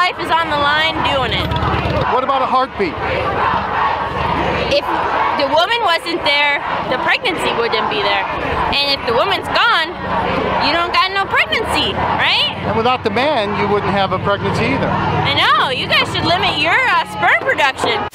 life is on the line doing it. What about a heartbeat? If the woman wasn't there, the pregnancy wouldn't be there. And if the woman's gone, you don't got no pregnancy, right? And without the man, you wouldn't have a pregnancy either. I know. You guys should limit your sperm production.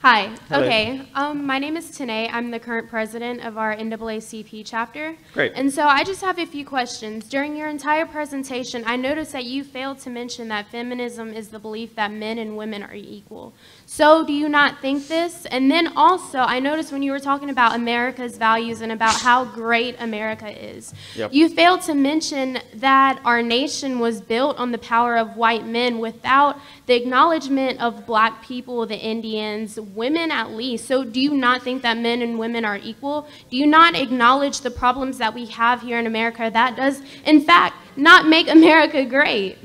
Hi. Hello. Okay. My name is Tanae. I'm the current president of our NAACP chapter. Great. And so I just have a few questions. During your entire presentation, I noticed that you failed to mention that feminism is the belief that men and women are equal. So do you not think this? And then also, I noticed when you were talking about America's values and about how great America is, Yep. you failed to mention that our nation was built on the power of white men without the acknowledgement of black people, the Indians, women at least. So do you not think that men and women are equal? Do you not acknowledge the problems that we have here in America that does, in fact, not make America great?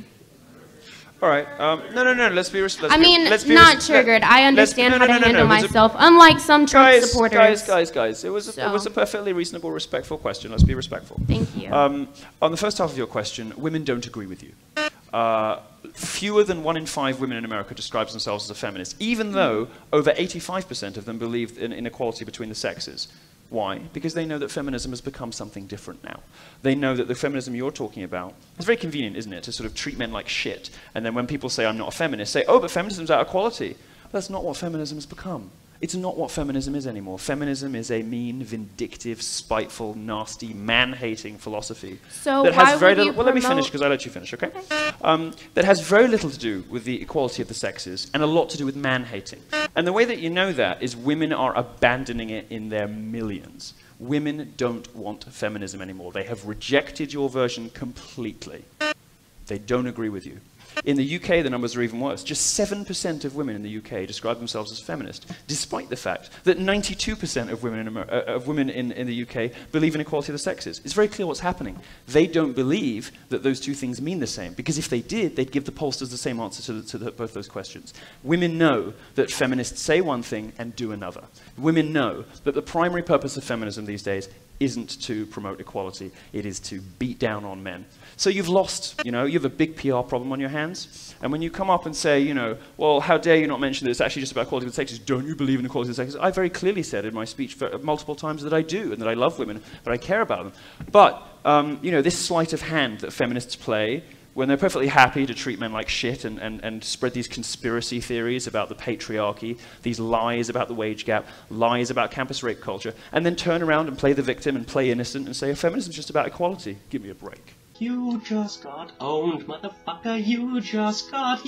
All right. No. Let's be respectful. I mean, not triggered. I understand how to handle myself, unlike some Trump supporters. Guys. It was a perfectly reasonable, respectful question. Let's be respectful. Thank you. On the first half of your question, women don't agree with you. Fewer than 1 in 5 women in America describes themselves as a feminist, even though over 85% of them believe in inequality between the sexes. Why? Because they know that feminism has become something different now. They know that the feminism you're talking about, it's very convenient, isn't it, to sort of treat men like shit, and then when people say, I'm not a feminist, say, oh, but feminism's out of quality. That's not what feminism has become. It's not what feminism is anymore. Feminism is a mean, vindictive, spiteful, nasty, man-hating philosophy. So that why has very would you little, well, let me promote- finish, because I let you finish, okay? That has very little to do with the equality of the sexes, and a lot to do with man-hating. And the way that you know that is women are abandoning it in their millions. Women don't want feminism anymore. They have rejected your version completely. They don't agree with you. In the UK, the numbers are even worse. Just 7% of women in the UK describe themselves as feminist, despite the fact that 92% of women in the UK believe in equality of the sexes. It's very clear what's happening. They don't believe that those two things mean the same, because if they did, they'd give the pollsters the same answer to both those questions. Women know that feminists say one thing and do another. Women know that the primary purpose of feminism these days isn't to promote equality, it is to beat down on men. So you've lost, you have a big PR problem on your hands, and when you come up and say, well, how dare you not mention that it's actually just about equality of the sexes, don't you believe in equality of the sexes? I very clearly said in my speech multiple times that I do, and that I love women, that I care about them. But, this sleight of hand that feminists play, when they're perfectly happy to treat men like shit and spread these conspiracy theories about the patriarchy, these lies about the wage gap, lies about campus rape culture, and then turn around and play the victim and play innocent and say, feminism's just about equality. Give me a break. You just got owned, motherfucker. You just got